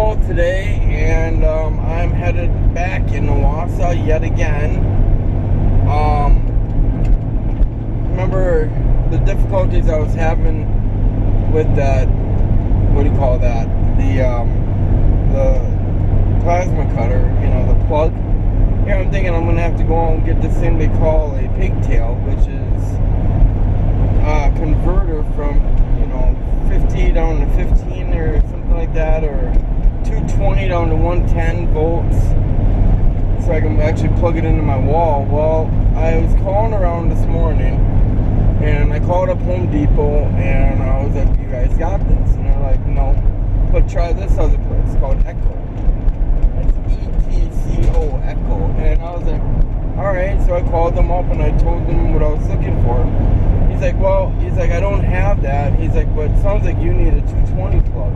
April today, and I'm headed back in Wausau yet again. Remember the difficulties I was having with that, what do you call that, the plasma cutter, you know, the plug. Here I'm thinking I'm going to have to go out and get this thing they call a pigtail, which is a converter from, you know, 50 down to 15 or something like that, or 220 down to 110 volts, so I can actually plug it into my wall. Well, I was calling around this morning, and I called up Home Depot, and I was like, you guys got this? And they're like, no, but try this other place called Echo. It's ETCO, Echo. And I was like, alright, so I called them up and I told them what I was looking for. He's like, well, I don't have that. He's like, but it sounds like you need a 220 plug.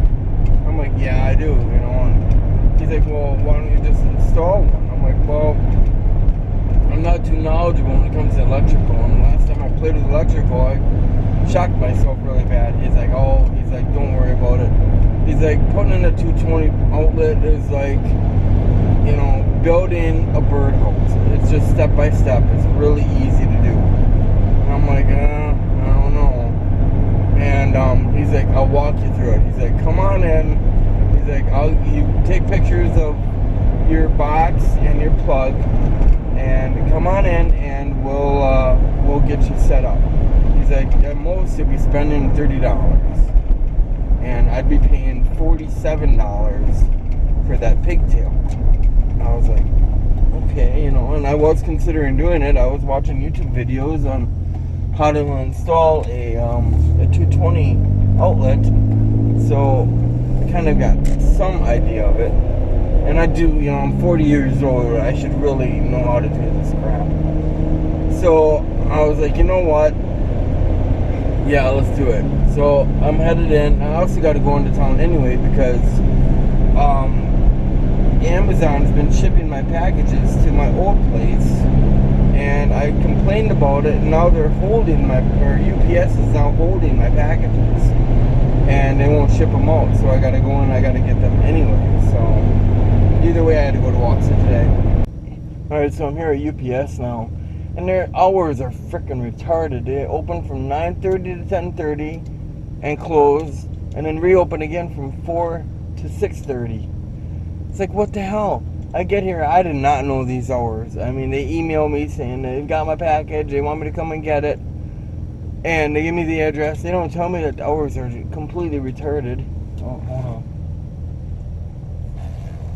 I'm like, yeah, I do, you know. And he's like, well, why don't you just install one? I'm like, well, I'm not too knowledgeable when it comes to electrical. And last time I played with electrical, I shocked myself really bad. He's like, don't worry about it. He's like, putting in a 220 outlet is like, you know, building a birdhouse. It's just step by step. It's really easy to do. And I'm like, I don't know. And he's like, I'll walk you through it. He's like, come on in. He's like, you take pictures of your box and your plug, and come on in, and we'll get you set up. He's like, at most you'll be spending $30, and I'd be paying $47 for that pigtail. I was like, okay, you know, and I was considering doing it. I was watching YouTube videos on how to install a 220 outlet, so I kind of got some idea of it. And I do, you know, I'm 40 years old. I should really know how to do this crap. So I was like, you know what? Yeah, let's do it. So I'm headed in. I also got to go into town anyway because Amazon's been shipping my packages to my old place, and I complained about it, and now they're holding or UPS is now holding my packages, and they won't ship them out. So I got to go and I got to get them anyway. So either way, I had to go to Wausau today. Alright, so I'm here at UPS now, and their hours are freaking retarded. They open from 9:30 to 10:30 and close, and then reopen again from 4 to 6:30. It's like, what the hell? I get here, I did not know these hours. I mean, they email me saying they've got my package, they want me to come and get it, and they give me the address. They don't tell me that the hours are completely retarded. Oh, hold on.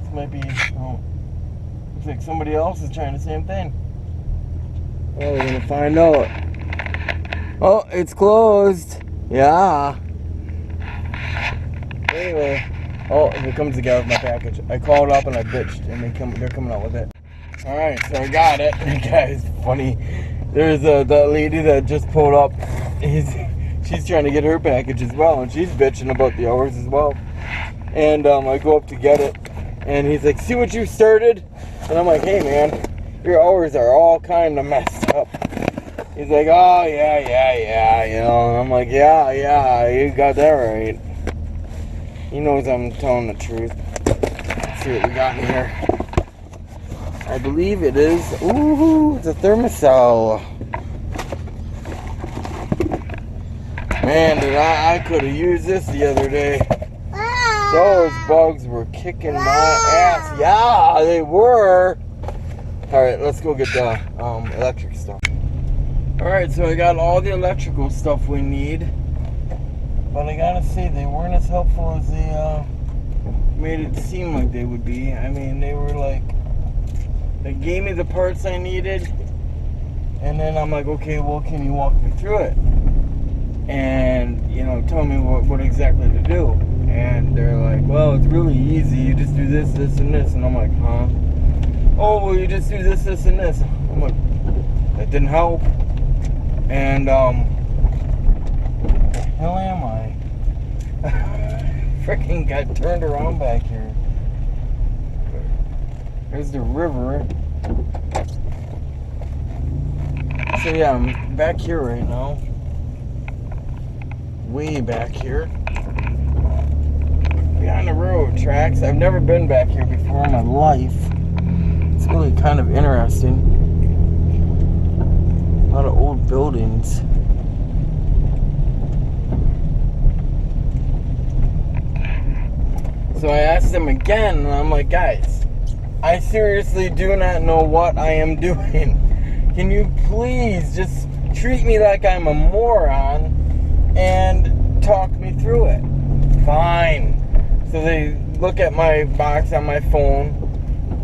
This might be, looks like somebody else is trying the same thing. Oh, we're gonna find out. Oh, it's closed. Yeah. Anyway. Oh, here comes the guy with my package. I called up and I bitched, and they're coming out with it. Alright, so I got it. The guy's funny. There's that lady that just pulled up. She's trying to get her package as well, and she's bitching about the hours as well. And I go up to get it, and he's like, see what you started? And I'm like, hey man, your hours are all kind of messed up. He's like, oh yeah, you know. And I'm like, yeah, you got that right. He knows I'm telling the truth. Let's see what we got in here. I believe it is, ooh, it's a thermosol. Man, I could have used this the other day. Those bugs were kicking my ass. Yeah, they were. Alright, let's go get the electric stuff. Alright, so I got all the electrical stuff we need. But I gotta say, they weren't as helpful as they made it seem like they would be. I mean, they were like, they gave me the parts I needed, and then I'm like, okay, well, can you walk me through it? And, you know, tell me what exactly to do. And they're like, well, it's really easy. You just do this, this, and this. And I'm like, huh? Oh, well, you just do this, this, and this. I'm like, that didn't help. And, hell am I? Freaking got turned around back here. There's the river. So yeah, I'm back here right now. Way back here. behind the railroad tracks. I've never been back here before in my life. It's really kind of interesting. A lot of old buildings. So I asked them again, and I'm like, guys, I seriously do not know what I am doing. Can you please just treat me like I'm a moron and talk me through it? Fine. So they look at my box on my phone,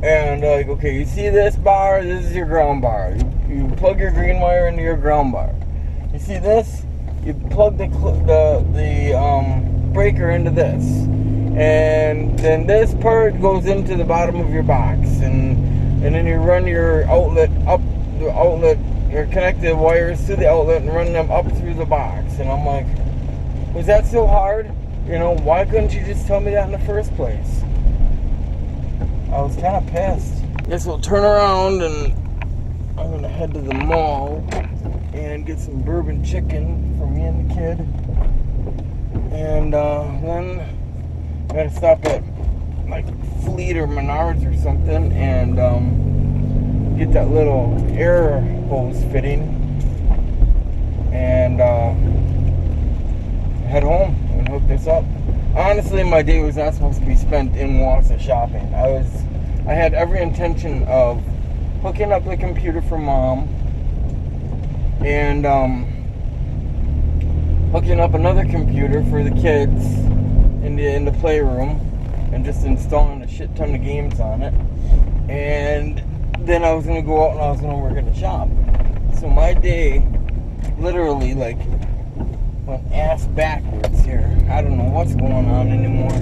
and they're like, okay, you see this bar? This is your ground bar. You plug your green wire into your ground bar. You see this? You plug the breaker into this. And then this part goes into the bottom of your box, and then you run your outlet up the outlet, or connect the wires to the outlet and run them up through the box. And I'm like, was that so hard? You know, why couldn't you just tell me that in the first place? I was kind of pissed. Guess we'll turn around, and I'm gonna head to the mall and get some bourbon chicken for me and the kid, and then I gotta stop at like Fleet or Menards or something and get that little air hose fitting and head home and hook this up. Honestly, my day was not supposed to be spent in Wausau shopping. I had every intention of hooking up the computer for Mom and hooking up another computer for the kids in the playroom and just installing a shit ton of games on it, and then I was gonna go out and I was gonna work in the shop. So my day literally like went ass backwards here. I don't know what's going on anymore.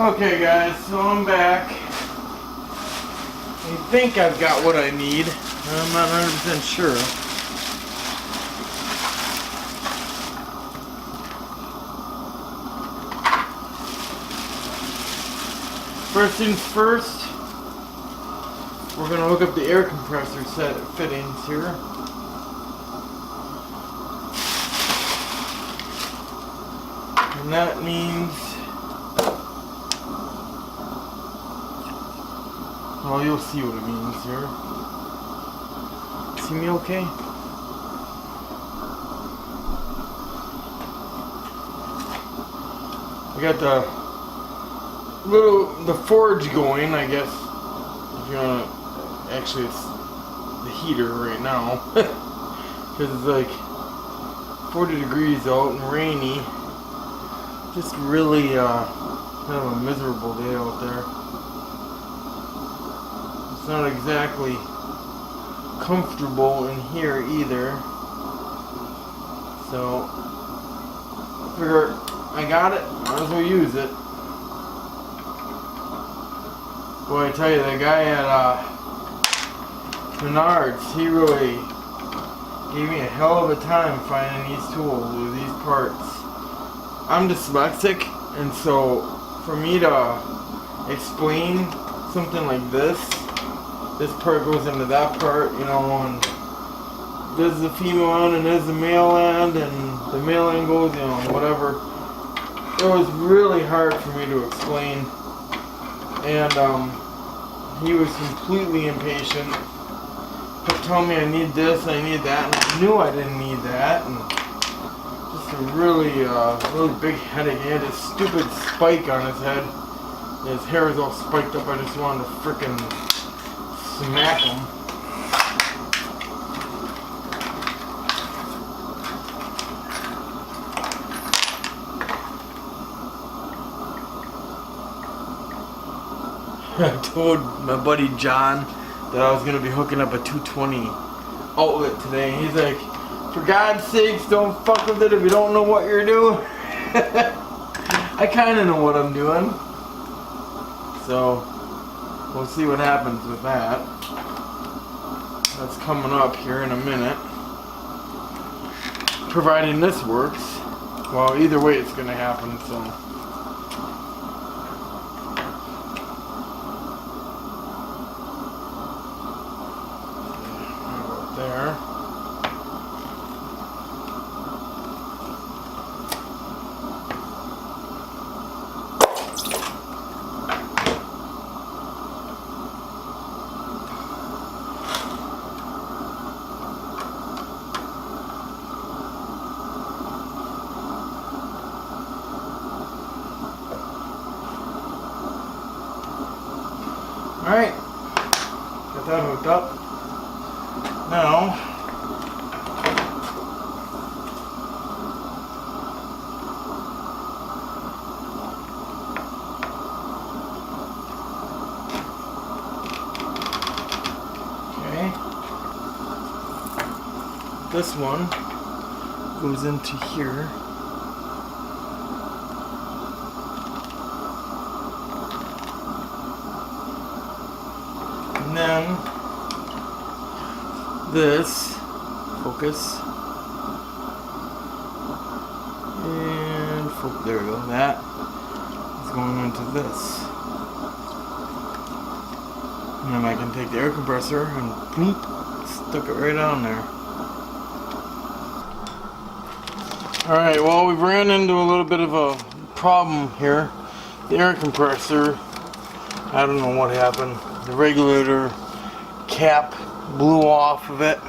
Okay guys, so I'm back. I think I've got what I need. I'm not 100% sure. First things first, we're going to hook up the air compressor set fittings here. And that means, well, you'll see what it means here. See me okay? I got the forge going, I guess, if you want to. Actually, it's the heater right now because it's like 40 degrees out and rainy. Just really kind of a miserable day out there. It's not exactly comfortable in here either, so I figure I got it, might as well use it. Boy, I tell you, the guy at Menards, he really gave me a hell of a time finding these tools or these parts. I'm dyslexic, and so for me to explain something like this part goes into that part, you know, and this is the female end and this is the male end, and the male end goes, you know, whatever. It was really hard for me to explain. And he was completely impatient. Kept telling me I need this, I need that, and I knew I didn't need that. And just a really big headache. He had this stupid spike on his head. And his hair was all spiked up. I just wanted to frickin' smack him. I told my buddy John that I was going to be hooking up a 220 outlet today. He's like, for God's sakes, don't fuck with it if you don't know what you're doing. I kind of know what I'm doing. So, we'll see what happens with that. That's coming up here in a minute. Providing this works. Well, either way it's going to happen, so. There. Alright, got that hooked up. Now, okay, this one goes into here. And then this, focus, and there we go, that is going into this. And then I can take the air compressor and bloop, stick it right on there. Alright, well, we've ran into a little bit of a problem here. The air compressor, I don't know what happened. The regulator cap blew off of it,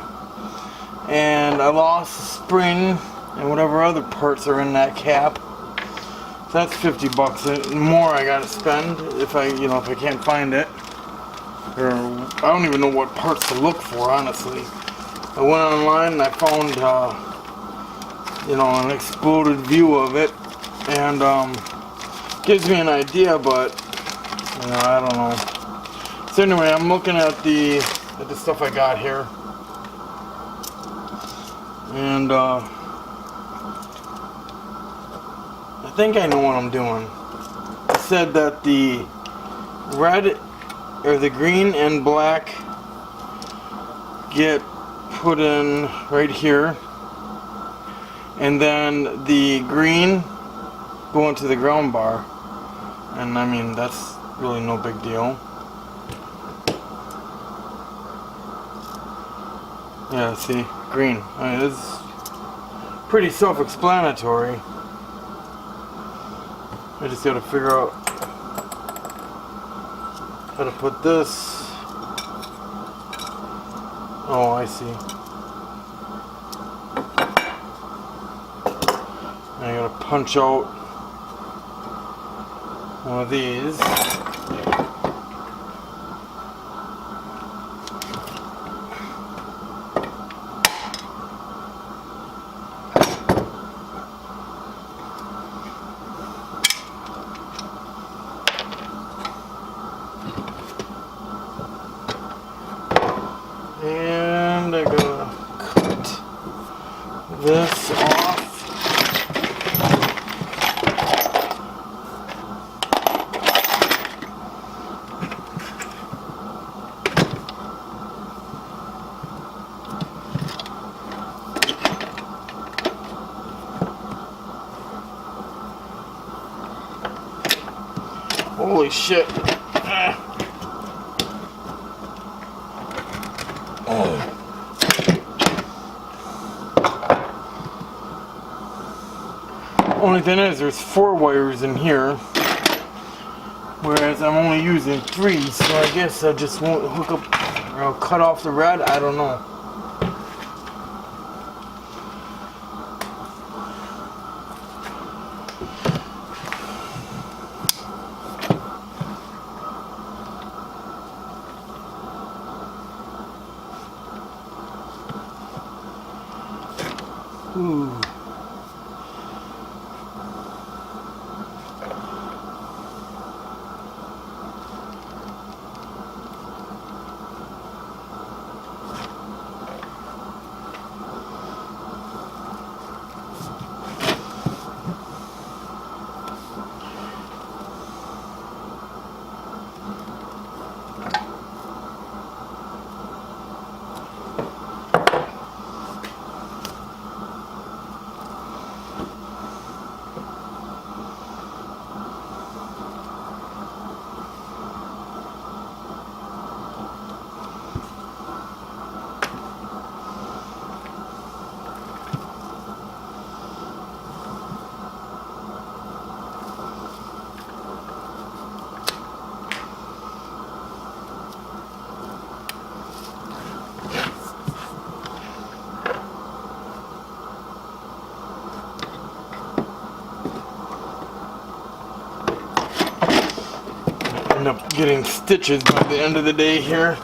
and I lost the spring and whatever other parts are in that cap. So that's $50 more I gotta spend if I can't find it. Or I don't even know what parts to look for, honestly. I went online and I found an exploded view of it, and gives me an idea, but I don't know. So anyway, I'm looking at the stuff I got here, and I think I know what I'm doing. It said that the red or the green and black get put in right here, and then the green go into the ground bar, and I mean that's really no big deal. Yeah, see, green. I mean, it's pretty self-explanatory. I just gotta figure out how to put this. Oh, I see. I gotta punch out one of these. And I gotta cut this off. Holy shit. Only thing is, there's 4 wires in here, whereas I'm only using 3, so I guess I just won't hook up, or I'll cut off the red, I don't know. Ooh. end up getting stitches by the end of the day here.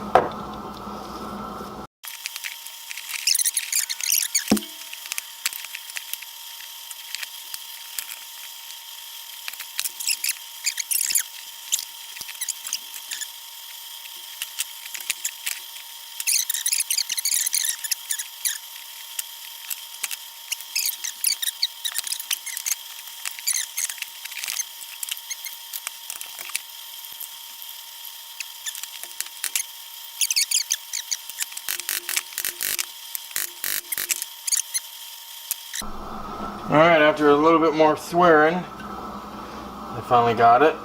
Alright, after a little bit more swearing, I finally got it.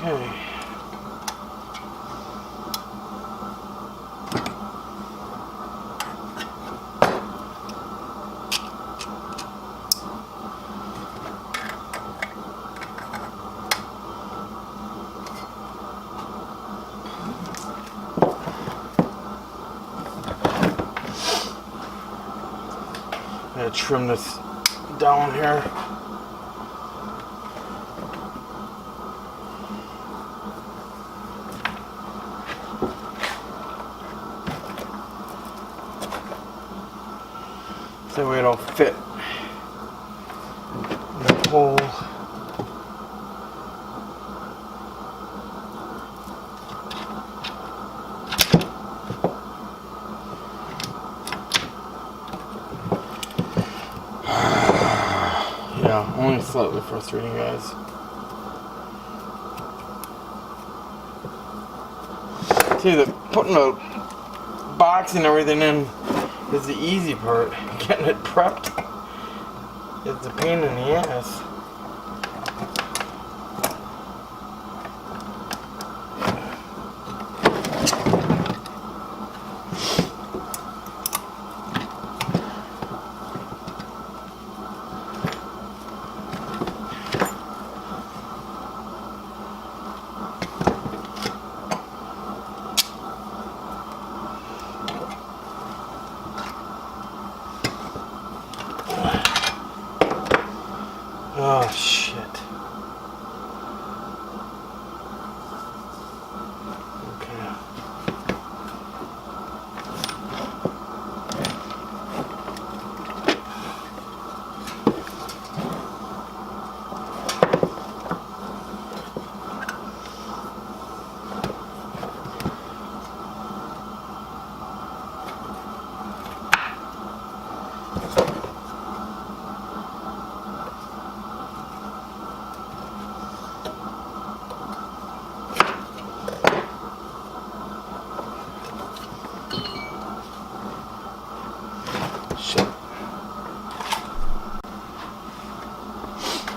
Okay. I'm gonna trim this down here. That way it'll fit in the hole. Yeah, only slightly frustrating, guys. See, putting the box and everything in is the easy part. Getting it prepped is the pain in the ass. Oh shit. Okay.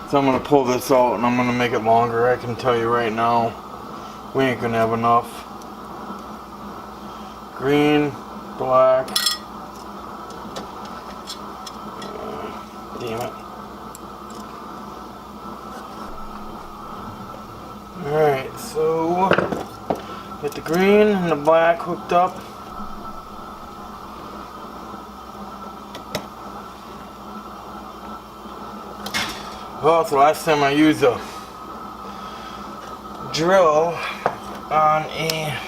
So I'm going to pull this out and I'm going to make it longer. I can tell you right now, we ain't going to have enough. Green, black. Damn it. Alright, so get the green and the black hooked up. Well, it's the last time I used a drill on a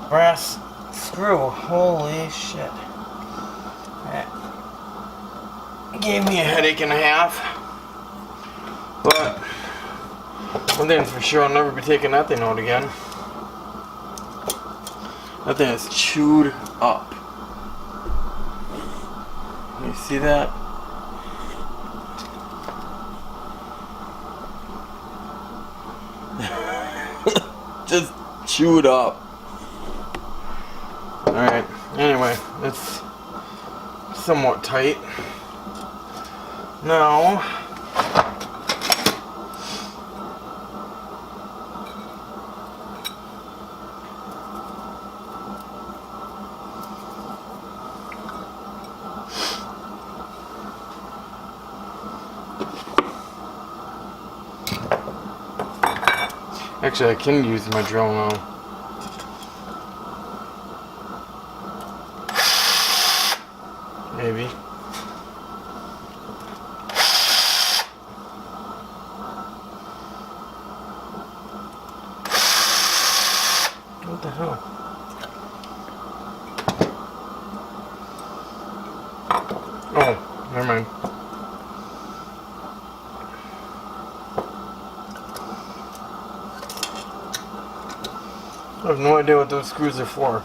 brass screw. Holy shit. That gave me a headache and a half. But one thing's for sure, I'll never be taking that thing out again. That thing is chewed up. You see that? chewed up. Alright, anyway, it's somewhat tight. Now, actually I can use my drill now. Maybe. What the hell? Oh, never mind. I have no idea what those screws are for.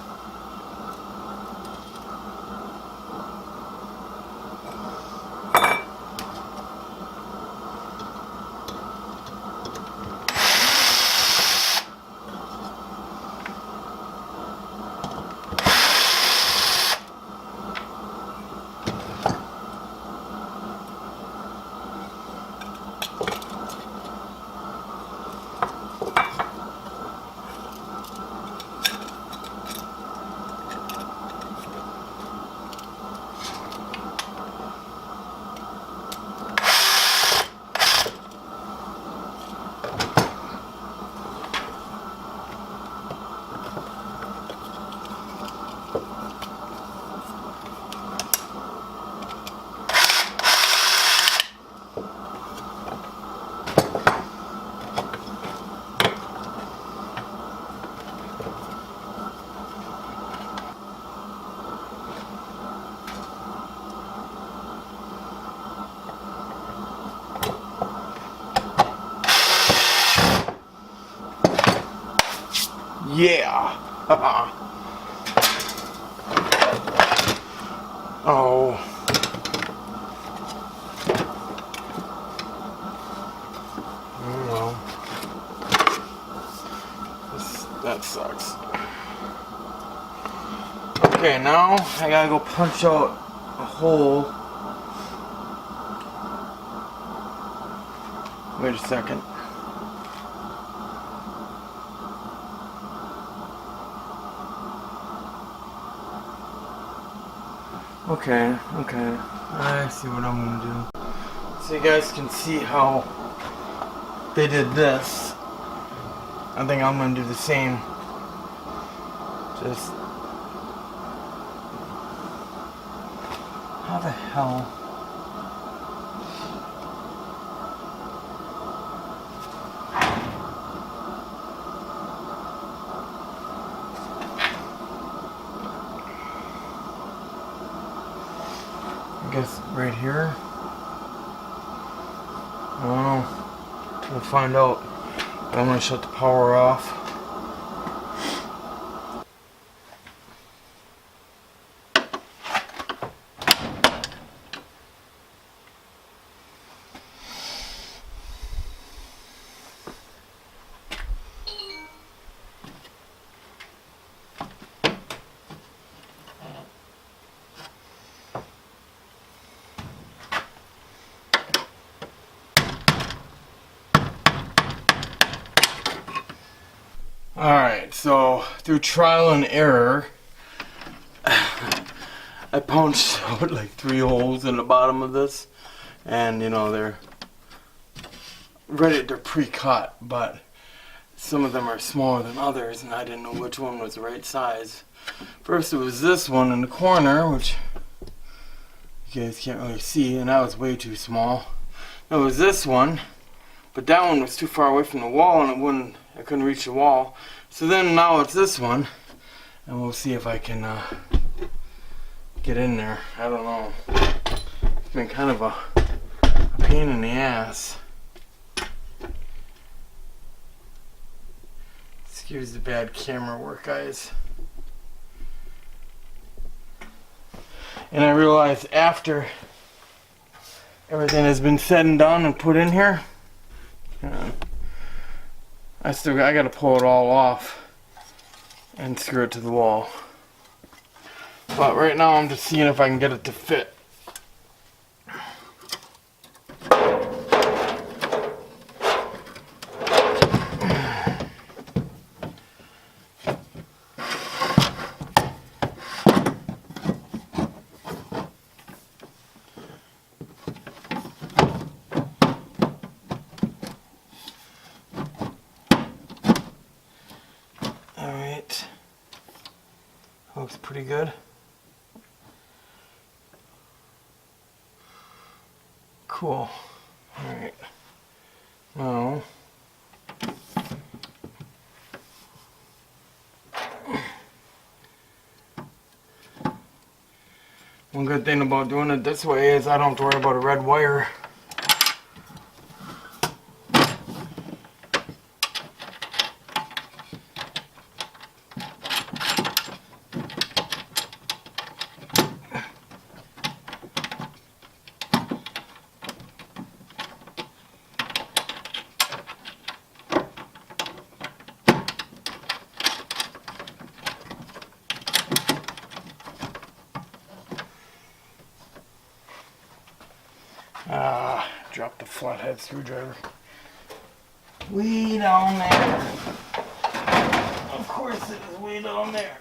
Yeah. Oh. Well. That sucks. Okay, now I gotta go punch out a hole. Wait a second. Okay, I see what I'm gonna do. So you guys can see how they did this. I think I'm gonna do the same. Just... how the hell? I guess right here. I don't know. We'll find out. But I'm gonna shut the power off. Alright, so through trial and error, I punched out like 3 holes in the bottom of this, and you know, they're pre-cut, but some of them are smaller than others, and I didn't know which one was the right size. First it was this one in the corner, which you guys can't really see, and that was way too small. It was this one, but that one was too far away from the wall, and I couldn't reach the wall. So then now it's this one, and we'll see if I can get in there. I don't know. It's been kind of a pain in the ass. Excuse the bad camera work, guys. And I realized after everything has been said and done and put in here, I gotta pull it all off. and screw it to the wall. But right now I'm just seeing if I can get it to fit. Alright. Looks pretty good. Cool. Alright. Now, one good thing about doing it this way is I don't have to worry about a red wire. Drop the flathead screwdriver. Way down there. Of course it is way down there.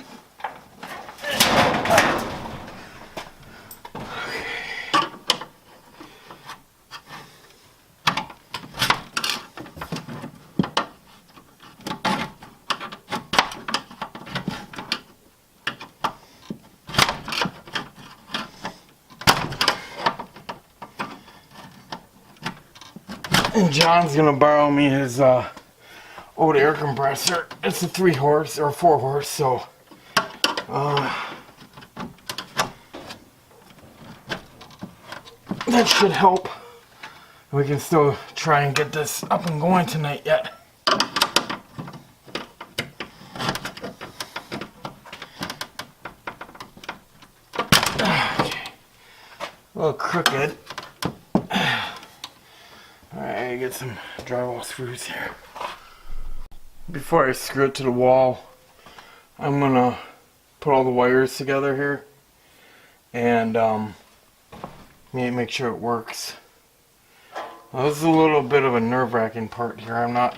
And John's gonna borrow me his old air compressor. It's a 3 horse or 4 horse, so that should help. We can still try and get this up and going tonight yet. Okay. A little crooked. Alright, get some drywall screws here. Before I screw it to the wall, I'm gonna put all the wires together here and make sure it works. Now, this is a little bit of a nerve-wracking part here. I'm not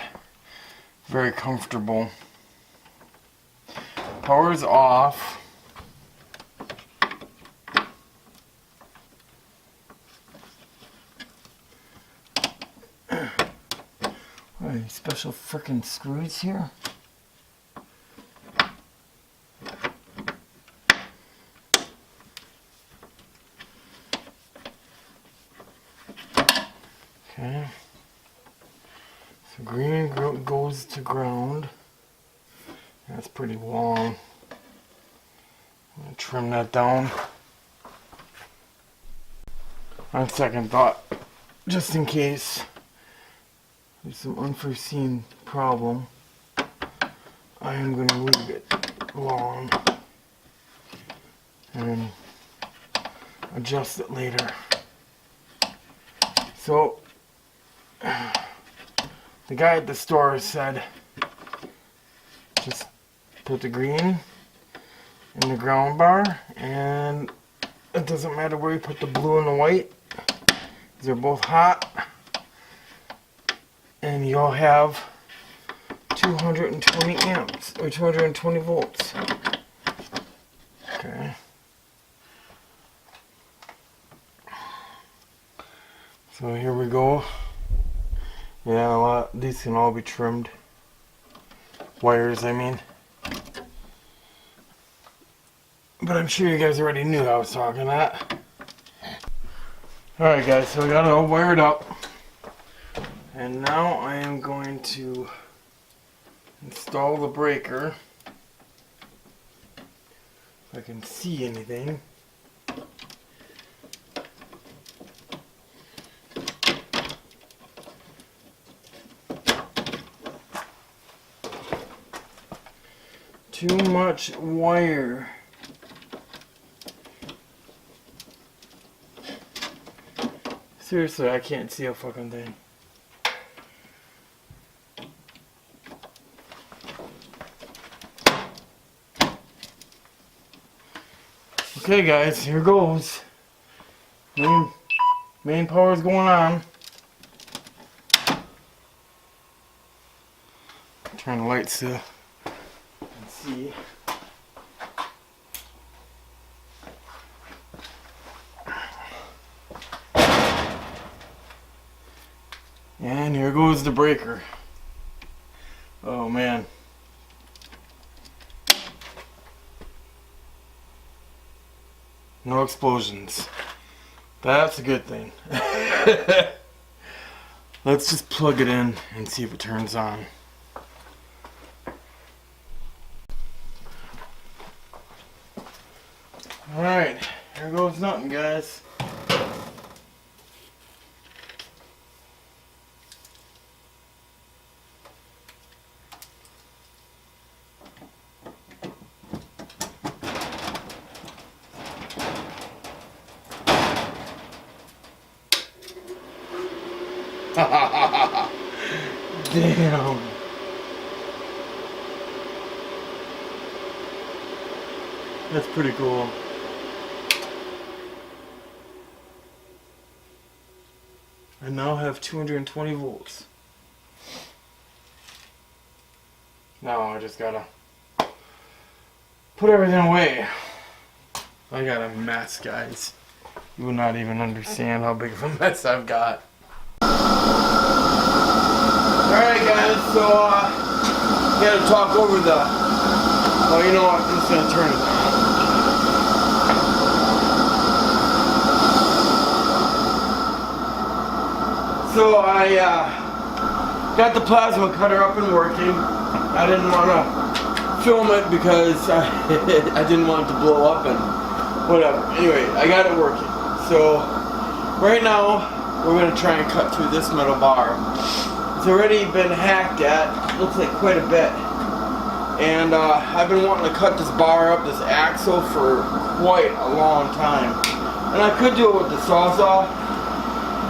very comfortable. Power's off. Any special frickin' screws here? Okay. So green goes to ground. That's pretty long. I'm gonna trim that down. On second thought, just in case there's some unforeseen problem, I am going to leave it long and adjust it later. So the guy at the store said just put the green in the ground bar, and it doesn't matter where you put the blue and the white, they're both hot. And you'll have 220 amps or 220 volts. Okay. So here we go. Yeah, these can all be trimmed. Wires, I mean. But I'm sure you guys already knew I was talking that. Alright guys, so we got it all wired up. And now I am going to install the breaker. If I can see anything. Too much wire. Seriously, I can't see a fucking thing. Okay guys, here goes. Main power's going on. Turn the lights to see. And here goes the breaker. Oh man. No explosions. That's a good thing. Let's just plug it in and see if it turns on. Alright, here goes nothing, guys. Damn. That's pretty cool. I now have 220 volts. Now I just gotta put everything away. I got a mess, guys. You will not even understand how big of a mess I've got. Alright guys, so gotta talk over the, well you know what, I'm just gonna turn it on. So I got the plasma cutter up and working. I didn't want to film it because I didn't want it to blow up and whatever. Anyway, I got it working. So right now we're going to try and cut through this metal bar. It's already been hacked at, looks like quite a bit. And I've been wanting to cut this bar up, this axle, for quite a long time. And I could do it with the Sawzall,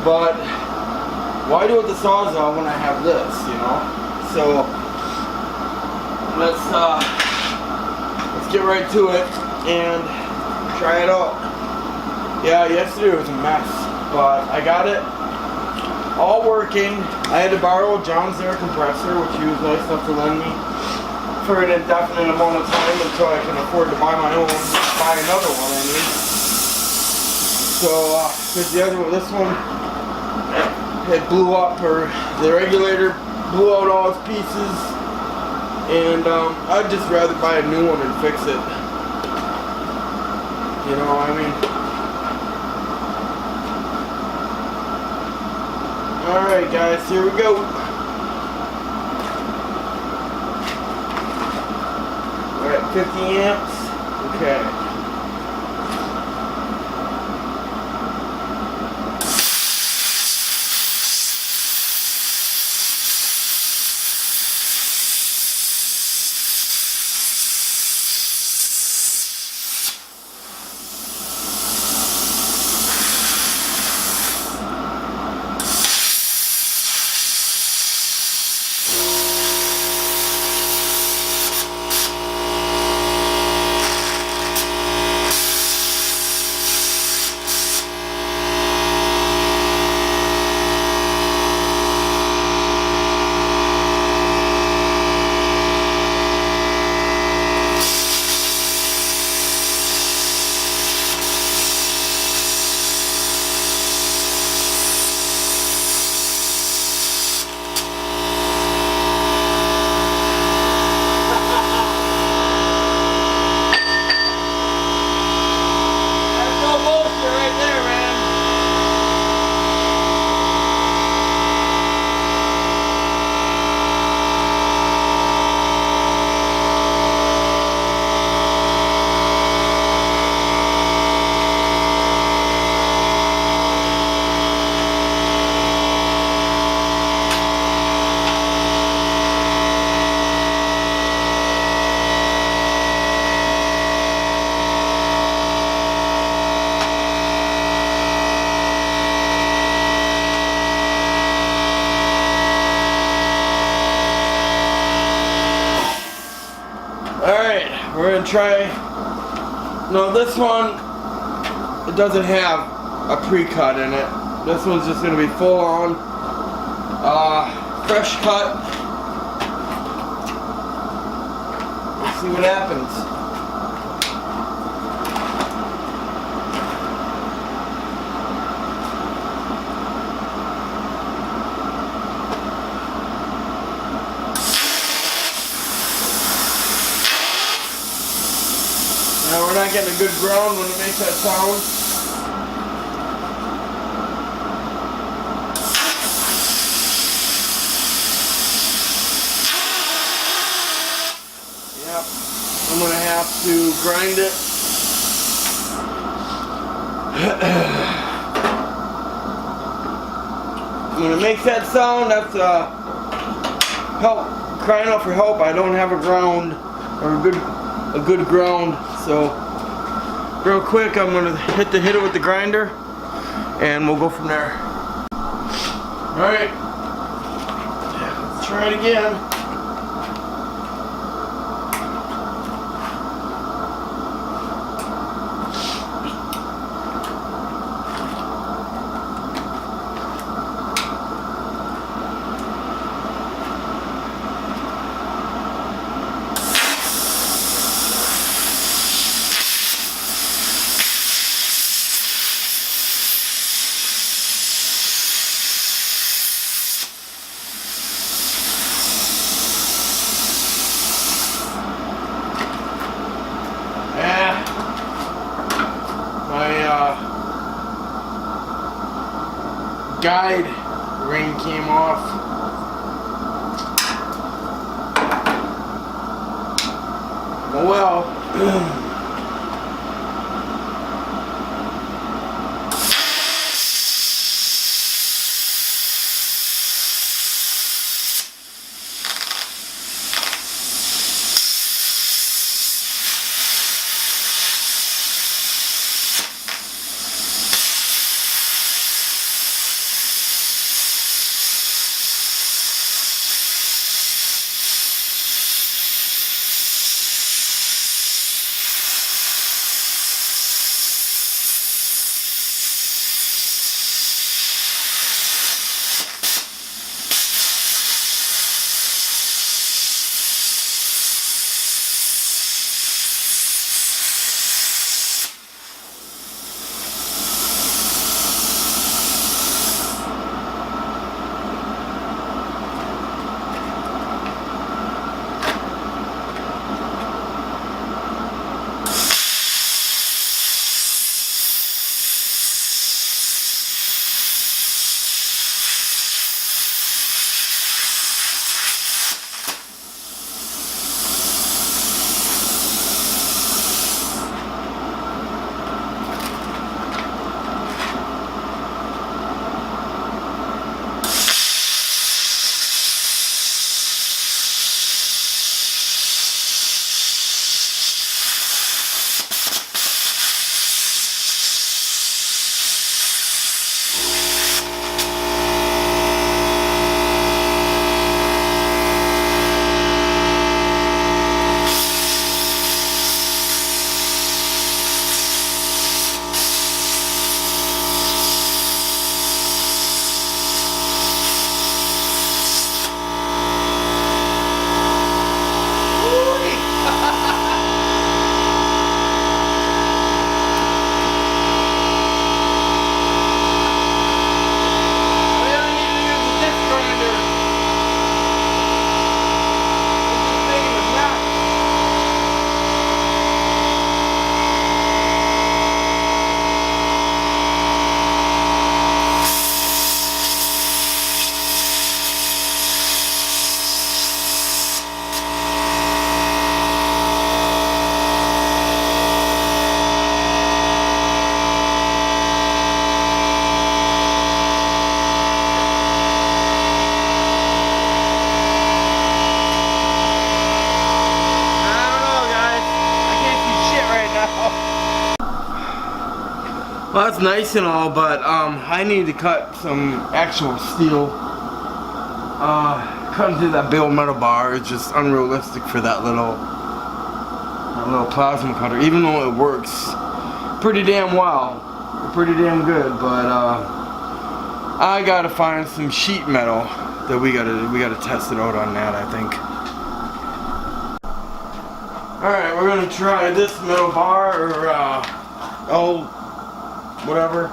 but why do it with the Sawzall when I have this, you know? So let's get right to it and try it out. Yeah, yesterday was a mess, but I got it all working. I had to borrow John's air compressor, which he was nice enough to lend me for an indefinite amount of time until I can afford to buy my own, buy another one, I mean. So, because the other one, this one, it blew up, or the regulator blew out all its pieces, and I'd just rather buy a new one and fix it. You know what I mean? Alright guys, here we go. We're at 50 amps. Okay. Alright, we're gonna try. No, this one it doesn't have a pre-cut in it. This one's just going to be full on fresh cut. Let's see what happens. Now we're not getting a good ground when it makes that sound. Yep, I'm going to have to grind it. When it makes that sound, that's help, crying out for help. I don't have a ground or a good ground, so real quick I'm gonna hit it with the grinder and we'll go from there. Alright, let's try it again. Guide ring came off. Oh well. Well, that's nice and all, but I need to cut some actual steel. Cutting through that bill metal bar is just unrealistic for that little plasma cutter, even though it works pretty damn well. pretty damn good, but I gotta find some sheet metal that we gotta test it out on that, I think. Alright, we're gonna try this metal bar or whatever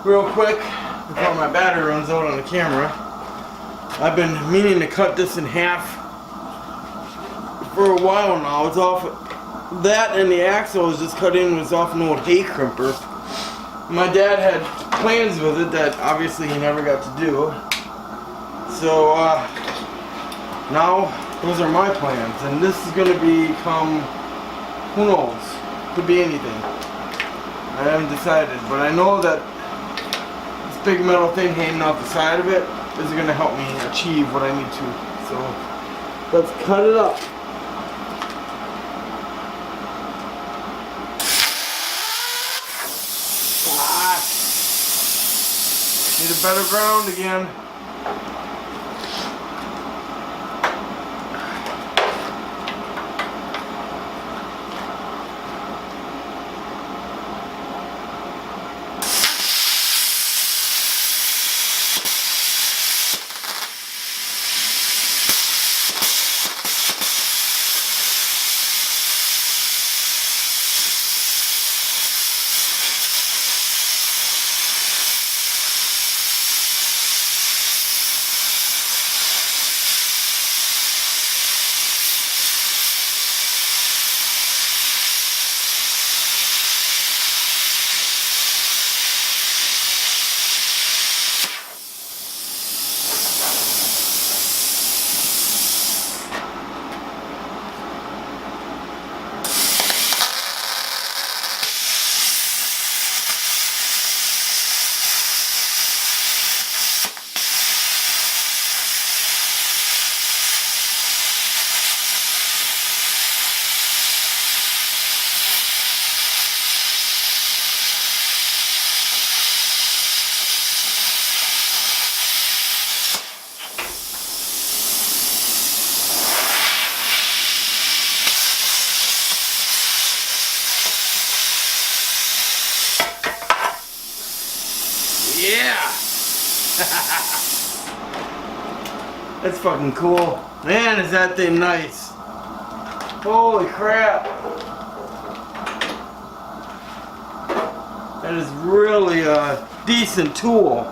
real quick before my battery runs out on the camera. I've been meaning to cut this in half for a while now. It's off that, and the axle was just cut in, was off an old hay crimper. My dad had plans with it that obviously he never got to do. So now those are my plans, and this is going to become, who knows, could be anything. I haven't decided, but I know that this big metal thing hanging off the side of it is going to help me achieve what I need to. So let's cut it up. Need a better ground again. Yeah! That's fucking cool. Man, is that thing nice. Holy crap. That is really a decent tool.